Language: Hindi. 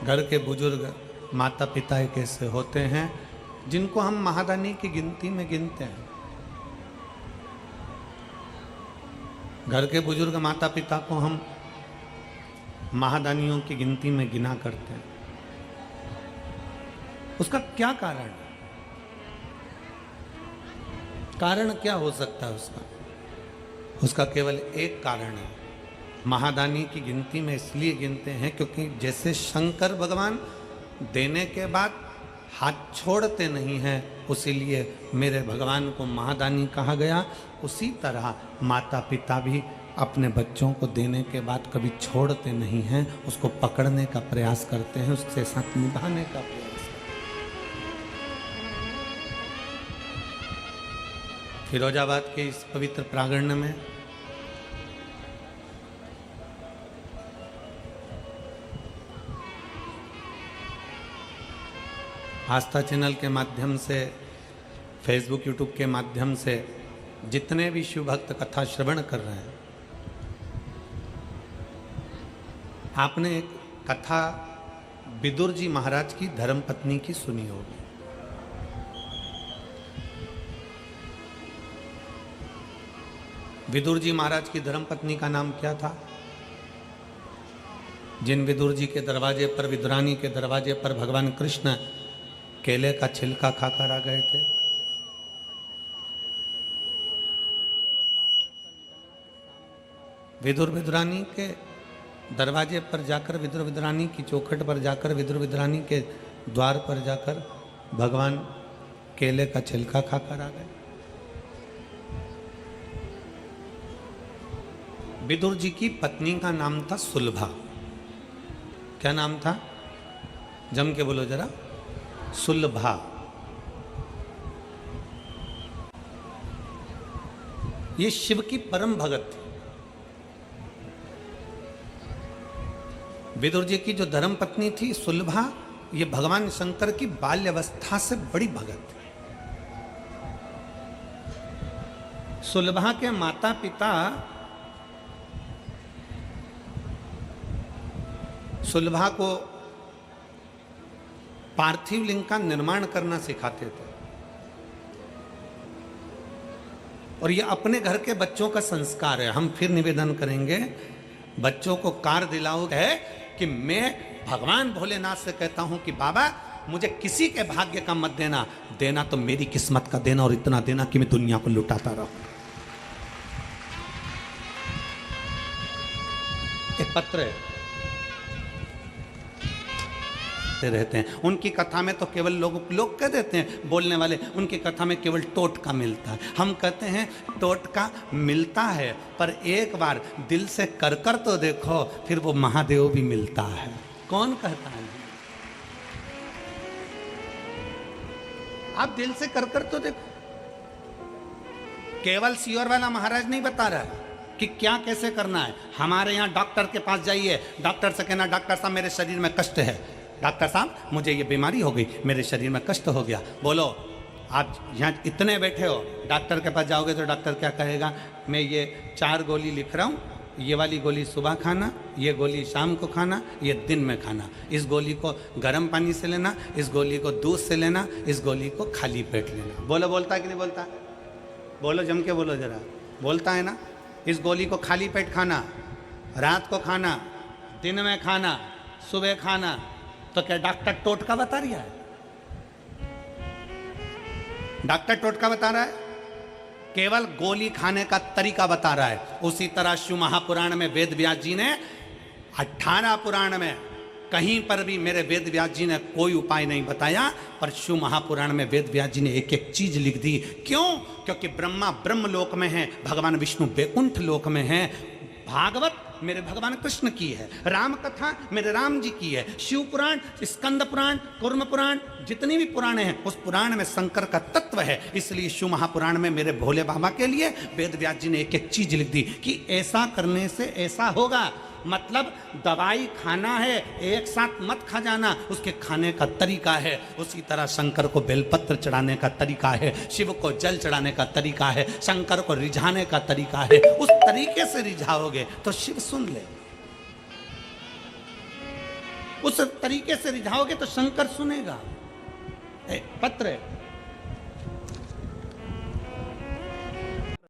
घर के बुजुर्ग माता पिता एक ऐसे होते हैं जिनको हम महादानी की गिनती में गिनते हैं। घर के बुजुर्ग माता पिता को हम महादानियों की गिनती में गिना करते हैं। उसका क्या कारण है? कारण क्या हो सकता है उसका केवल एक कारण है। महादानी की गिनती में इसलिए गिनते हैं क्योंकि जैसे शंकर भगवान देने के बाद हाथ छोड़ते नहीं हैं, उसीलिए मेरे भगवान को महादानी कहा गया। उसी तरह माता पिता भी अपने बच्चों को देने के बाद कभी छोड़ते नहीं हैं, उसको पकड़ने का प्रयास करते हैं, उसके साथ निभाने का प्रयास। फिरोजाबाद के इस पवित्र प्रांगण में आस्था चैनल के माध्यम से, फेसबुक यूट्यूब के माध्यम से जितने भी शिव भक्त कथा श्रवण कर रहे हैं, आपने एक कथा विदुर जी महाराज की धर्मपत्नी की सुनी होगी। विदुर जी महाराज की धर्मपत्नी का नाम क्या था? जिन विदुर जी के दरवाजे पर, विदुरानी के दरवाजे पर भगवान कृष्ण केले का छिलका खाकर आ गए थे। विदुर विदुरानी के दरवाजे पर जाकर, विदुर विदुरानी की चौखट पर जाकर, विदुर विदुरानी के द्वार पर जाकर भगवान केले का छिलका खाकर आ गए। विदुर जी की पत्नी का नाम था सुलभा। क्या नाम था? जम के बोलो जरा। सुलभा। ये शिव की परम भगत थी। विदुर जी की जो धर्म पत्नी थी सुलभा, ये भगवान शंकर की बाल्यावस्था से बड़ी भगत थी। सुलभा के माता पिता सुलभा को पार्थिव लिंग का निर्माण करना सिखाते थे, और ये अपने घर के बच्चों का संस्कार है। हम फिर निवेदन करेंगे, बच्चों को कार दिलाओ है कि मैं भगवान भोलेनाथ से कहता हूं कि बाबा मुझे किसी के भाग्य का मत देना, देना तो मेरी किस्मत का देना, और इतना देना कि मैं दुनिया को लुटाता रहूं। एक पत्र है रहते हैं, उनकी कथा में तो केवल लोग कह देते हैं, बोलने वाले, उनकी कथा में केवल टोटका मिलता है। हम कहते हैं टोटका मिलता है, पर एक बार दिल से कर कर तो देखो, फिर वो महादेव भी मिलता है। कौन कहता है? आप दिल से कर कर तो देखो। केवल सियोर वाला महाराज नहीं बता रहा है कि क्या कैसे करना है। हमारे यहाँ डॉक्टर के पास जाइए, डॉक्टर से कहना डॉक्टर साहब मेरे शरीर में कष्ट है, डॉक्टर साहब मुझे ये बीमारी हो गई, मेरे शरीर में कष्ट हो गया। बोलो, आप यहाँ इतने बैठे हो, डॉक्टर के पास जाओगे तो डॉक्टर क्या कहेगा? मैं ये 4 गोली लिख रहा हूँ, ये वाली गोली सुबह खाना, ये गोली शाम को खाना, ये दिन में खाना, इस गोली को गर्म पानी से लेना, इस गोली को दूध से लेना, इस गोली को खाली पेट लेना। बोलो, बोलता है कि नहीं बोलता? बोलो, जम के बोलो जरा। बोलता है ना? इस गोली को खाली पेट खाना, रात को खाना, दिन में खाना, सुबह खाना। तो क्या डॉक्टर टोटका बता रहा है? डॉक्टर टोटका बता रहा है? केवल गोली खाने का तरीका बता रहा है। उसी तरह शिव महापुराण में वेद व्यास जी ने 18 पुराण में कहीं पर भी मेरे वेद व्यास जी ने कोई उपाय नहीं बताया, पर शिव महापुराण में वेद व्यास जी ने एक एक चीज लिख दी। क्यों? क्योंकि ब्रह्मा ब्रह्म लोक में है, भगवान विष्णु वैकुंठ लोक में है, भागवत मेरे भगवान कृष्ण की है, राम कथा मेरे राम जी की है, शिव पुराण, स्कंद पुराण, कुर्म पुराण, जितनी भी पुराण हैं उस पुराण में शंकर का तत्व है। इसलिए शिव महापुराण में मेरे भोले बाबा के लिए वेद व्यास जी ने एक एक चीज लिख दी कि ऐसा करने से ऐसा होगा। मतलब दवाई खाना है, एक साथ मत खा जाना, उसके खाने का तरीका है। उसी तरह शंकर को बेलपत्र चढ़ाने का तरीका है, शिव को जल चढ़ाने का तरीका है, शंकर को रिझाने का तरीका है। उस तरीके से रिझाओगे तो शिव सुन ले। उस तरीके से रिझाओगे तो शंकर सुनेगा। पत्र है।